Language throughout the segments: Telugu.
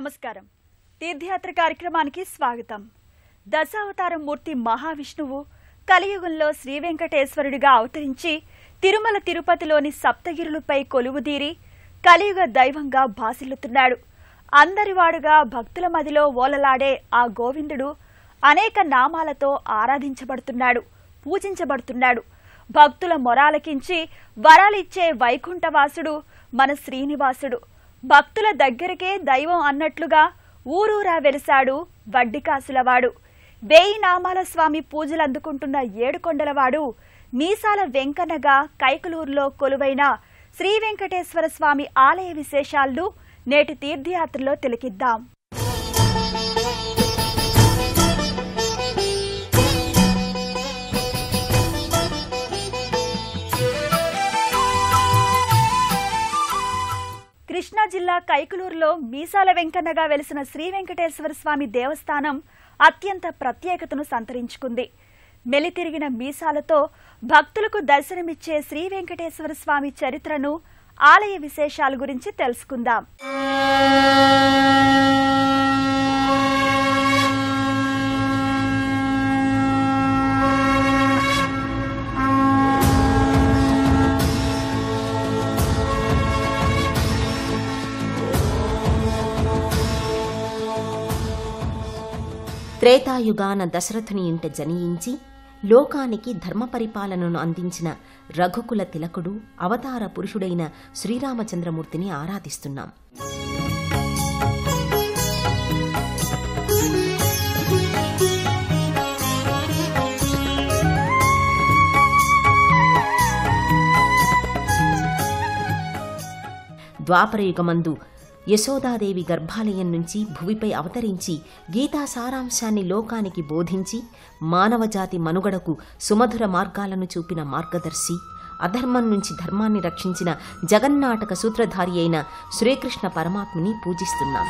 నమస్కారం. తీర్థయాత్ర కార్యక్రమానికి స్వాగతం. దశావతార మూర్తి మహావిష్ణువు కలియుగంలో శ్రీ వెంకటేశ్వరుడిగా అవతరించి తిరుమల తిరుపతిలోని సప్తగిరులపై కొలువుదీరి కలియుగ దైవంగా భాసిల్లుతున్నాడు. అందరివాడుగా భక్తుల మదిలో ఓలలాడే ఆ గోవిందుడు అనేక నామాలతో ఆరాధించబడుతున్నాడు, పూజించబడుతున్నాడు. భక్తుల మొరాలకించి వరాలిచ్చే వైకుంఠవాసుడు మన శ్రీనివాసుడు. భక్తుల దగ్గరకే దైవం అన్నట్లుగా ఊరూరా వెలిశాడు వడ్డికాసులవాడు. 1000 నామాల స్వామి పూజలు అందుకుంటున్న ఏడుకొండలవాడు మీసాల వెంకన్నగా కైకలూరులో కొలువైన శ్రీ వెంకటేశ్వర స్వామి ఆలయ విశేషాలను నేటి తీర్థయాత్రలో తిలకిద్దాం. కృష్ణా జిల్లా కైకలూరులో మీసాల వెంకన్నగా వెలిసిన శ్రీ వెంకటేశ్వర స్వామి దేవస్థానం అత్యంత ప్రత్యేకతను సంతరించుకుంది. మెలితిరిగిన మీసాలతో భక్తులకు దర్శనమిచ్చే శ్రీ వెంకటేశ్వర స్వామి చరిత్రను, ఆలయ విశేషాల గురించి తెలుసుకుందాం. త్రేతాయుగాన దశరథుని ఇంట జనించి లోకానికి ధర్మ పరిపాలనను అందించిన రఘుకుల తిలకుడు, అవతార పురుషుడైన శ్రీరామచంద్రమూర్తిని ఆరాధిస్తున్నాం. ద్వాపరయుగమందు యశోదాదేవి గర్భాలయం నుంచి భువిపై అవతరించి గీతా సారాంశాన్ని లోకానికి బోధించి మానవజాతి మనుగడకు సుమధుర మార్గాలను చూపిన మార్గదర్శి, అధర్మం నుంచి ధర్మాన్ని రక్షించిన జగన్నాటక సూత్రధారి అయిన శ్రీకృష్ణ పరమాత్మని పూజిస్తున్నాం.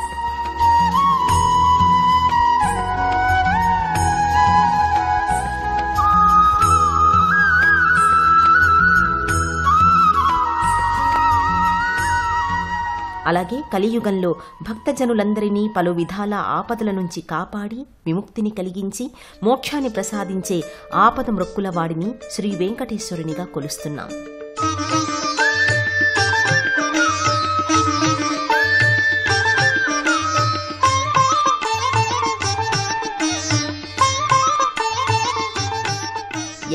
అలాగే కలియుగంలో భక్తజనులందరినీ పలు విధాల ఆపదల నుంచి కాపాడి విముక్తిని కలిగించి మోక్షాన్ని ప్రసాదించే ఆపద మృక్కుల వాడిని శ్రీ వెంకటేశ్వరునిగా కొలుస్తున్నాం.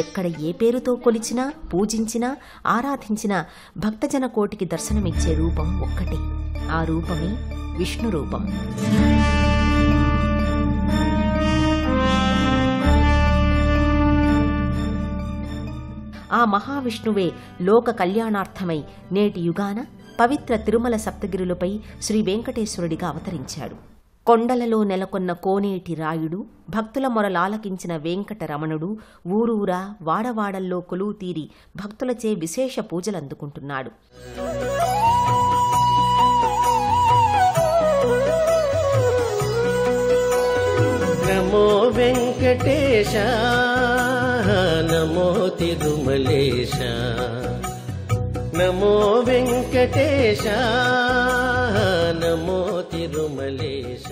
ఎక్కడ ఏ పేరుతో కొలిచినా, పూజించినా, ఆరాధించినా భక్తజన కోటికి దర్శనమిచ్చే రూపం ఒక్కటే. ఆ రూపమే విష్ణు రూపం. ఆ మహావిష్ణువే లోక కళ్యాణార్థమై నేటి యుగాన పవిత్ర తిరుమల సప్తగిరులపై శ్రీ వెంకటేశ్వరుడిగా అవతరించాడు. కొండలలో నెలకొన్న కోనేటి రాయుడు, భక్తుల మొరలాలకించిన వెంకటరమణుడు ఊరూరా వాడవాడల్లో కొలువు తీరి భక్తులచే విశేష పూజలందుకుంటున్నాడు. నమో వెంకటేశ, నమో తిరుమలేశ, నమో వెంకటేశ, నమో తిరుమలేశ.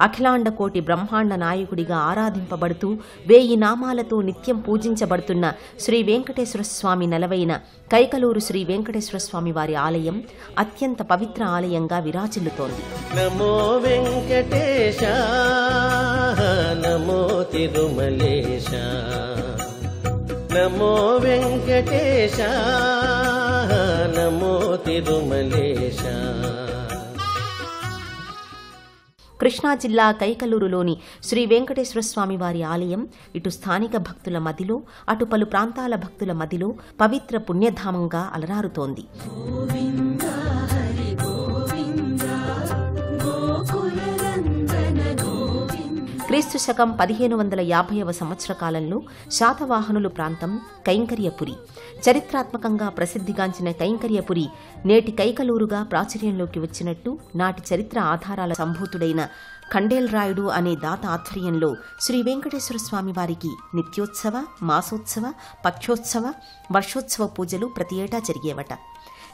అఖిలాండ కోటి బ్రహ్మాండ నాయకుడిగా ఆరాధింపబడుతూ 1000 నామాలతో నిత్యం పూజించబడుతున్న శ్రీ వెంకటేశ్వర స్వామి నెలవైన కైకలూరు శ్రీ వెంకటేశ్వర స్వామి వారి ఆలయం అత్యంత పవిత్ర ఆలయంగా విరాజిల్లుతోంది. నమో వెంకటేశ, నమో తిరుమలేశ, నమో వెంకటేశ, నమో తిరుమలేశ. కృష్ణా జిల్లా కైకలూరులోని శ్రీ వెంకటేశ్వర స్వామి వారి ఆలయం ఇటు స్థానిక భక్తుల మదిలో, అటు పలు ప్రాంతాల భక్తుల మదిలో పవిత్ర పుణ్యధామంగా అలరారుతోంది. క్రీస్తు శకం 1550వ సంవత్సర కాలంలో శాతవాహనులు ప్రాంతం కైంకర్యపురి. చరిత్రాత్మకంగా ప్రసిద్ధిగాంచిన కైంకర్యపురి నేటి కైకలూరుగా ప్రాచుర్యంలోకి వచ్చినట్టు నాటి చరిత్ర ఆధారాల సంభూతుడైన ఖండేల్రాయుడు అనే దాత ఆధ్వర్యంలో శ్రీ వెంకటేశ్వర స్వామి వారికి నిత్యోత్సవ, మాసోత్సవ, పక్షోత్సవ, వర్షోత్సవ పూజలు ప్రతి ఏటా జరిగేవట.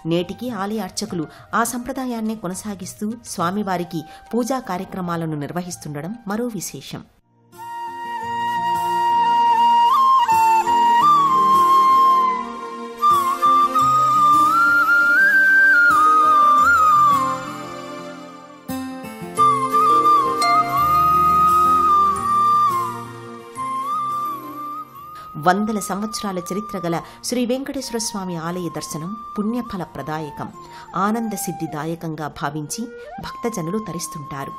నేటికి ఆలయ అర్చకులు ఆ సంప్రదాయాన్నే కొనసాగిస్తూ స్వామివారికి పూజా కార్యక్రమాలను నిర్వహిస్తుండడం మరో విశేషం. వందల సంవత్సరాల చరిత్ర గల శ్రీ వెంకటేశ్వర స్వామి ఆలయ దర్శనం పుణ్యఫల ప్రదాయకం, ఆనంద సిద్ధిదాయకంగా భావించి భక్తజనులు తరిస్తుంటారు.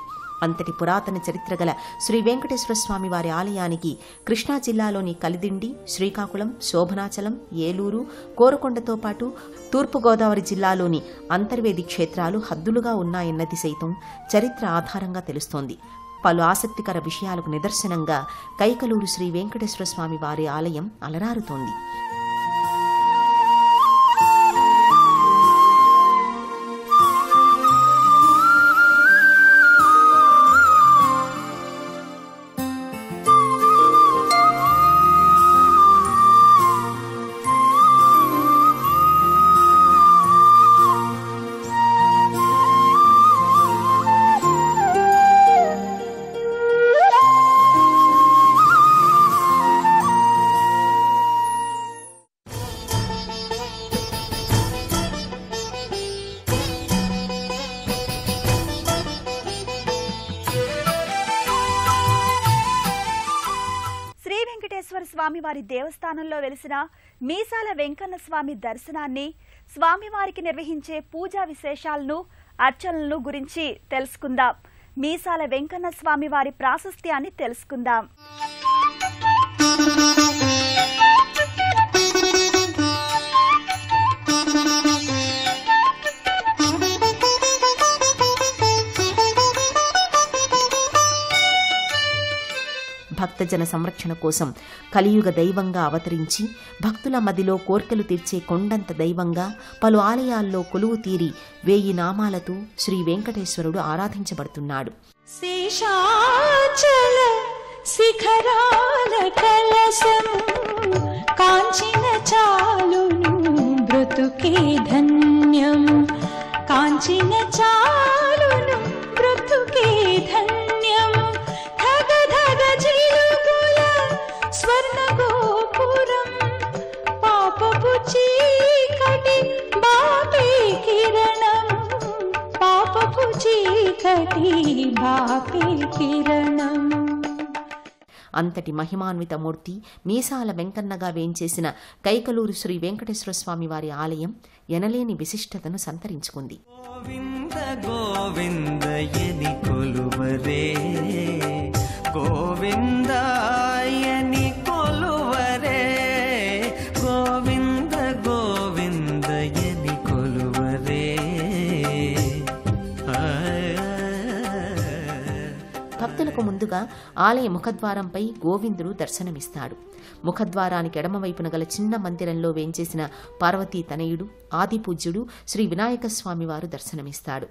అంతటి పురాతన చరిత్ర గల శ్రీ వెంకటేశ్వర స్వామి వారి ఆలయానికి కృష్ణా జిల్లాలోని కలిదిండి, శ్రీకాకుళం, శోభనాచలం, ఏలూరు, కోరకొండతో పాటు తూర్పుగోదావరి జిల్లాలోని అంతర్వేది క్షేత్రాలు హద్దులుగా ఉన్నాయన్నది సైతం చరిత్ర ఆధారంగా తెలుస్తోంది. పలు ఆసక్తికర విషయాలకు నిదర్శనంగా కైకలూరు శ్రీ వెంకటేశ్వర స్వామి వారి ఆలయం అలరారుతోంది. స్వామివారి దేవస్థానంలో వెలిసిన మీసాల వెంకన్న స్వామి దర్శనాన్ని, స్వామివారికి నిర్వహించే పూజా విశేషాలను, అర్చనలను గురించి తెలుసుకుందాం. మీసాల వెంకన్న స్వామివారి ప్రాశస్త్యాన్ని తెలుసుకుందాం. భక్తజన సంరక్షణ కోసం కలియుగ దైవంగా అవతరించి భక్తుల మదిలో కోర్కెలు తీర్చే కొండంత దైవంగా పలు ఆలయాల్లో కొలువు తీరి 1000 నామాలతో శ్రీ వెంకటేశ్వరుడు ఆరాధించబడుతున్నాడు. శేషాచల శిఖరాల కలశం కాంచిన చాలును బ్రతుకే ధన్యం, కాంచిన చాలును బ్రతుకే ధన్యం. ధగ ధగ జిలుగుల స్వర్ణ గోపురం పాపపు చీకటి బాపే కిరణం, పాపపు చీకటి బాపే కిరణం. అంతటి మహిమాన్విత మూర్తి మీసాల వెంకన్నగా వేంచేసిన కైకలూరు శ్రీ వెంకటేశ్వర స్వామి వారి ఆలయం ఎనలేని విశిష్టతను సంతరించుకుంది. గోవింద గోవిందయని కొలువరే, గోవిందాయని కొలువరే, గోవింద గోవిందయని కొలువరే. భక్తులకు ముందుగా ఆలయ ముఖద్వారంపై గోవిందుడు దర్శనమిస్తాడు. ముఖద్వారానికి ఎడమవైపున గల చిన్న మందిరంలో వేంచేసిన పార్వతీ తనయుడు ఆదిపూజ్యుడు శ్రీ వినాయక స్వామివారు దర్శనమిస్తాడు.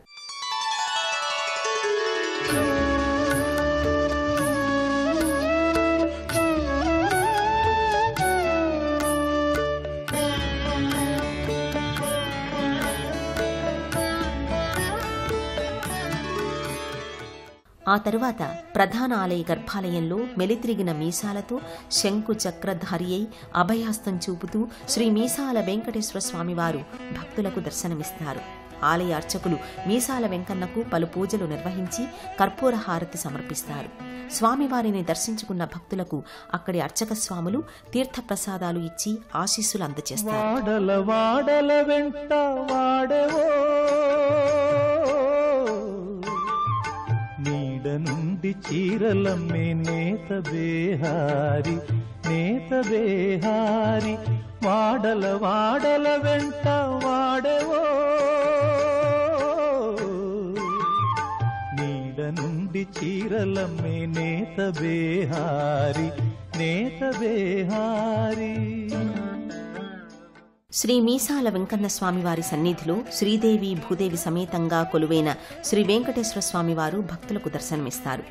ఆ తరువాత ప్రధాన ఆలయ గర్భాలయంలో మెలితిరిగిన మీసాలతో శంకు చక్రధారి అయి అభయహస్తం చూపుతూ శ్రీ మీసాల వెంకటేశ్వర స్వామివారు భక్తులకు దర్శనమిస్తారు. ఆలయ అర్చకులు మీసాల వెంకన్నకు పలు పూజలు నిర్వహించి కర్పూర హారతి సమర్పిస్తారు. స్వామివారిని దర్శించుకున్న భక్తులకు అక్కడి అర్చక స్వాములు తీర్థప్రసాదాలు ఇచ్చి ఆశీస్సులు అందజేస్తారు. నుండి చీరలమ్మే నేత బేహారి, నేత బేహారి వాడల వాడల వెంట వాడవో, నీడ నుండి చీరలమ్మే నేత బేహారి, నేత బేహారి. శ్రీ మీసాల వెంకన్న స్వామివారి సన్నిధిలో శ్రీదేవి భూదేవి సమేతంగా కొలువైన శ్రీ వెంకటేశ్వర స్వామివారు భక్తులకు దర్శనమిస్తారు.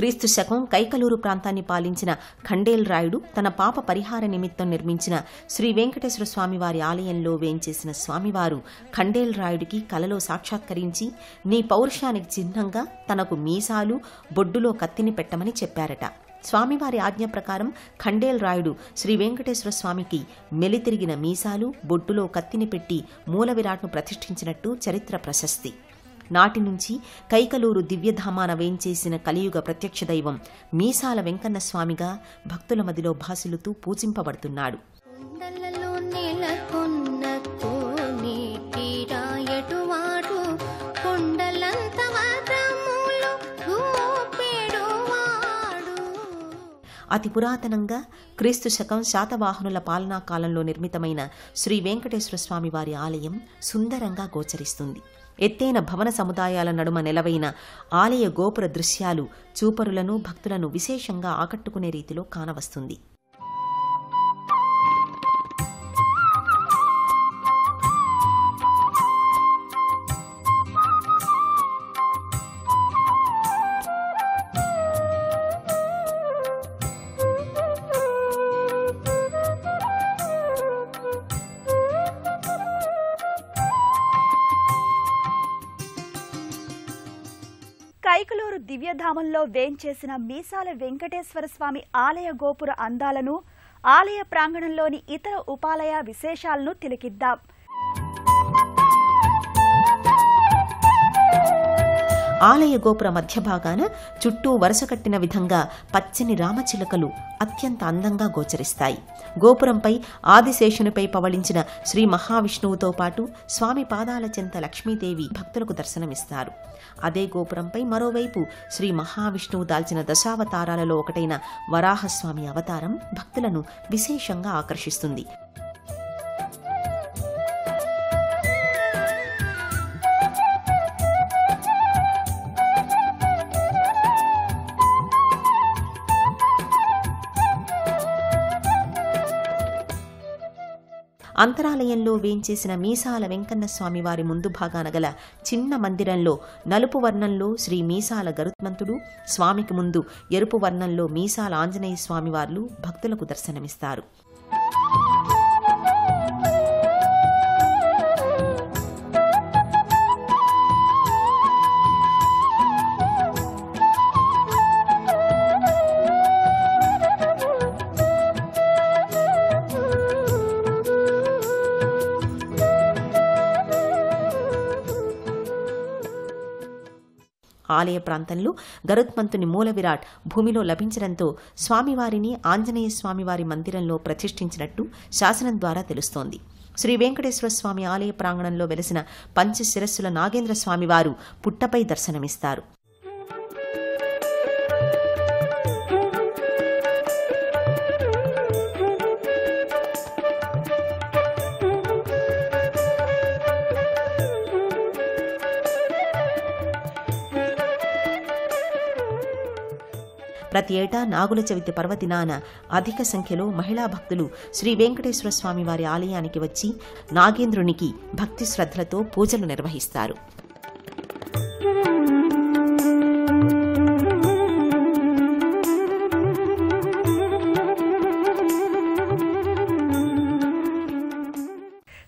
క్రీస్తు శకం కైకలూరు ప్రాంతాన్ని పాలించిన ఖండేల్ రాయుడు తన పాప పరిహార నిమిత్తం నిర్మించిన శ్రీ వెంకటేశ్వర స్వామివారి ఆలయంలో వేంచేసిన స్వామివారు ఖండేల్ రాయుడికి కలలో సాక్షాత్కరించి నీ పౌరుషానికి చిహ్నంగా తనకు మీసాలు బొడ్డులో కత్తిని పెట్టమని చెప్పారట. స్వామివారి ఆజ్ఞ ప్రకారం ఖండేల్ రాయుడు శ్రీ వెంకటేశ్వర స్వామికి మెలితిరిగిన మీసాలు బొడ్డులో కత్తిని పెట్టి మూల విరాట్ను ప్రతిష్ఠించినట్టు చరిత్ర ప్రశస్తి. నాటి నుంచి కైకలూరు దివ్యధామాన వేంచేసిన కలియుగ ప్రత్యక్ష దైవం మీసాల వెంకన్న స్వామిగా భక్తుల మదిలో భాసిల్లుతూ పూజింపబడుతున్నాడు. అతి పురాతనంగా క్రీస్తు శకం శాతవాహనుల పాలనా కాలంలో నిర్మితమైన శ్రీ వెంకటేశ్వర స్వామి వారి ఆలయం సుందరంగా గోచరిస్తుంది. ఎత్తైన భవన సముదాయాల నడుమ నెలవైన ఆలయ గోపుర దృశ్యాలు చూపరులను భక్తులను విశేషంగా ఆకట్టుకునే రీతిలో కానవస్తుంది. కైకలూరు దివ్యధామంలో వేంచేసిన మీసాల వెంకటేశ్వర స్వామి ఆలయ గోపుర అందాలను, ఆలయ ప్రాంగణంలోని ఇతర ఉపాలయ విశేషాలను తిలకిద్దాం. ఆలయ గోపుర మధ్య భాగాన చుట్టూ వరుస కట్టిన విధంగా పచ్చని రామచిలకలు అత్యంత అందంగా గోచరిస్తాయి. గోపురంపై ఆదిశేషునిపై పవళించిన శ్రీ మహావిష్ణువుతో పాటు స్వామి పాదాల చెంత లక్ష్మీదేవి భక్తులకు దర్శనమిస్తారు. అదే గోపురంపై మరోవైపు శ్రీ మహావిష్ణువు దాల్చిన దశావతారాలలో ఒకటైన వరాహస్వామి అవతారం భక్తులను విశేషంగా ఆకర్షిస్తుంది. అంతరాలయంలో వేంచేసిన మీసాల వెంకన్న స్వామివారి ముందు భాగాన గల చిన్న మందిరంలో నలుపు వర్ణంలో శ్రీ మీసాల గరుత్మంతుడు, స్వామికి ముందు ఎరుపు వర్ణంలో మీసాల ఆంజనేయ స్వామివార్లు భక్తులకు దర్శనమిస్తారు. ఆలయ ప్రాంతంలో గరుత్మంతుని మూల విరాట్ భూమిలో లభించడంతో స్వామివారిని ఆంజనేయ స్వామివారి మందిరంలో ప్రతిష్ఠించినట్టు శాసనం ద్వారా తెలుస్తోంది. శ్రీ వెంకటేశ్వర స్వామి ఆలయ ప్రాంగణంలో వెలసిన పంచశిరస్సుల నాగేంద్ర స్వామివారు పుట్టపై దర్శనమిస్తారు. ప్రతి ఏటా నాగుల చవితి పర్వదినాన అధిక సంఖ్యలో మహిళా భక్తులు శ్రీ వెంకటేశ్వర స్వామి వారి ఆలయానికి వచ్చి నాగేంద్రునికి భక్తి శ్రద్ధలతో పూజలు నిర్వహిస్తారు.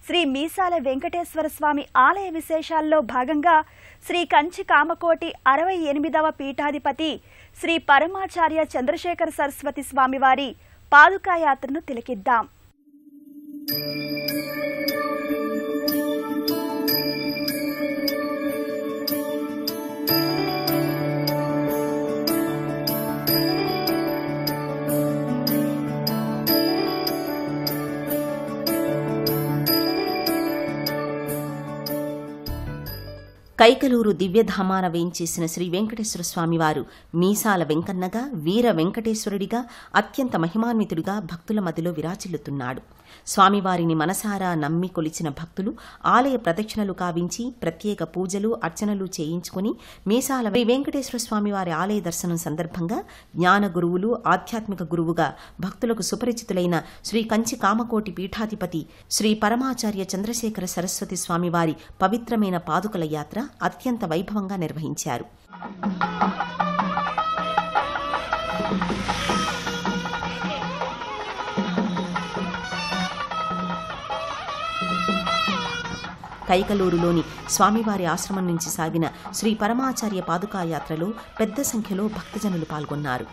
శ్రీ మీసాల వెంకటేశ్వర స్వామి ఆలయ విశేషాల్లో భాగంగా శ్రీ కంచి కామకోటి 68వ పీఠాధిపతి శ్రీ పరమాచార్య చంద్రశేఖర సరస్వతి స్వామివారి పాదుకాయాత్రను తిలకిద్దాం. కైకలూరు దివ్యధామాన వేంచేసిన శ్రీ వెంకటేశ్వర స్వామివారు మీసాల వెంకన్నగా, వీర వెంకటేశ్వరుడిగా, అత్యంత మహిమాన్వితుడిగా భక్తుల మధ్యలో విరాజిల్లుతున్నాడు. స్వామివారిని మనసారా నమ్మి కొలిచిన భక్తులు ఆలయ ప్రదక్షిణలు కావించి ప్రత్యేక పూజలు అర్చనలు చేయించుకుని మీసాల శ్రీ వెంకటేశ్వర స్వామివారి ఆలయ దర్శనం సందర్భంగా జ్ఞాన గురువులు, ఆధ్యాత్మిక గురువుగా భక్తులకు సుపరిచితులైన శ్రీ కంచి కామకోటి పీఠాధిపతి శ్రీ పరమాచార్య చంద్రశేఖర సరస్వతి స్వామివారి పవిత్రమైన పాదుకల యాత్ర అత్యంత వైభవంగా నిర్వహించారు. కైకలూరులోని స్వామివారి ఆశ్రమం నుంచి సాగిన శ్రీ పరమాచార్య పాదుకాయాత్రలో పెద్ద సంఖ్యలో భక్తజనులు పాల్గొన్నారు.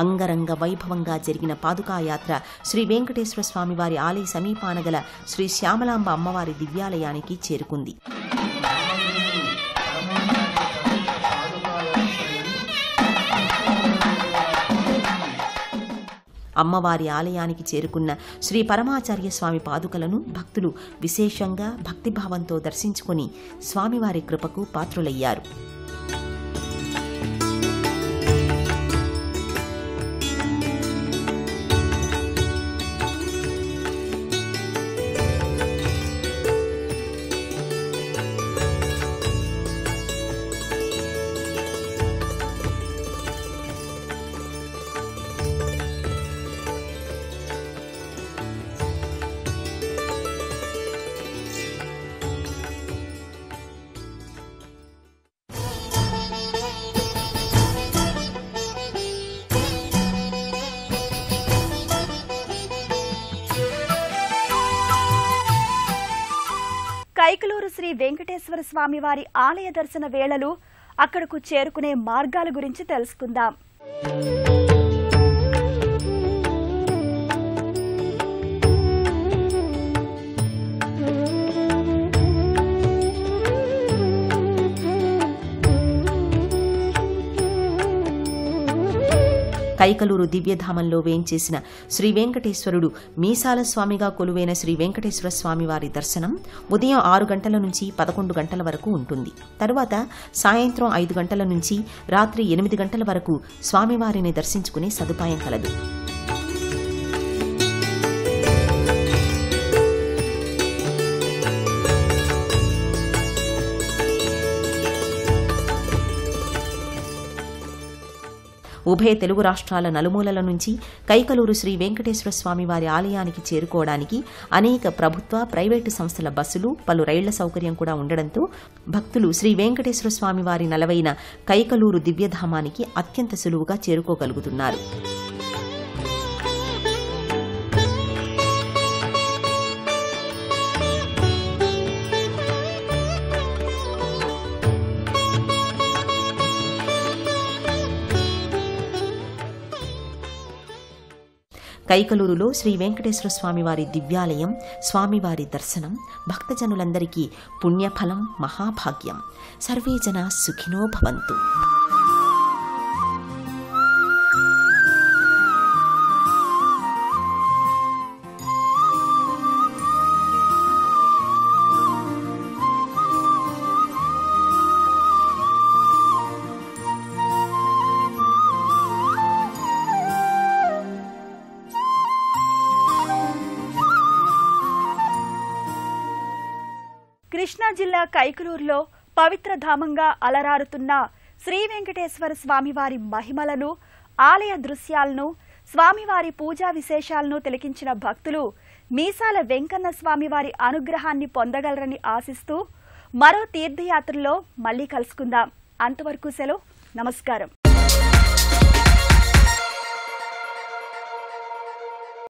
అంగరంగ వైభవంగా జరిగిన పాదుకాయాత్ర శ్రీ వెంకటేశ్వర స్వామివారి ఆలయ సమీపాన గల శ్రీ శ్యామలాంబ అమ్మవారి దివ్యాలయానికి చేరుకుంది. అమ్మవారి ఆలయానికి చేరుకున్న శ్రీ పరమాచార్య స్వామి పాదుకలను భక్తులు విశేషంగా భక్తిభావంతో దర్శించుకుని స్వామివారి కృపకు పాత్రులయ్యారు. కైకలూరు శ్రీ వెంకటేశ్వర స్వామివారి ఆలయ దర్శన వేళలు, అక్కడకు చేరుకునే మార్గాల గురించి తెలుసుకుందాం. కైకలూరు దివ్యధామంలో వేంచేసిన శ్రీ వెంకటేశ్వరుడు మీసాల స్వామిగా కొలువైన శ్రీ వెంకటేశ్వర స్వామివారి దర్శనం ఉదయం 6 గంటల నుంచి 11 గంటల వరకు ఉంటుంది. తరువాత సాయంత్రం 5 గంటల నుంచి రాత్రి 8 గంటల వరకు స్వామివారిని దర్శించుకునే సదుపాయం కలదు. ఉభయ తెలుగు రాష్ట్రాల నలుమూలల నుంచి కైకలూరు శ్రీ వెంకటేశ్వర స్వామివారి ఆలయానికి చేరుకోవడానికి అనేక ప్రభుత్వ, ప్రైవేటు సంస్థల బస్సులు, పలు రైళ్ల సౌకర్యం కూడా ఉండడంతో భక్తులు శ్రీ వెంకటేశ్వర స్వామివారి నెలవైన కైకలూరు దివ్యధామానికి అత్యంత సులువుగా చేరుకోగలుగుతున్నారు. కైకలూరులో శ్రీ వెంకటేశ్వర స్వామివారి దివ్యాలయం, స్వామివారి దర్శనం భక్తజనులందరికీ పుణ్యఫలం, మహాభాగ్యం. సర్వే జనా సుఖినో భవంతు. కృష్ణా జిల్లా కైకలూరులో పవిత్ర ధామంగా అలరారుతున్న శ్రీ వెంకటేశ్వర స్వామివారి మహిమలను, ఆలయ దృశ్యాలను, స్వామివారి పూజా విశేషాలను తిలకించిన భక్తులు మీసాల వెంకన్న స్వామివారి అనుగ్రహాన్ని పొందగలరని ఆశిస్తూ మరో తీర్థయాత్రలో మళ్లీ కలుసుకుందాం. అంతవరకు సెలవు. నమస్కారం.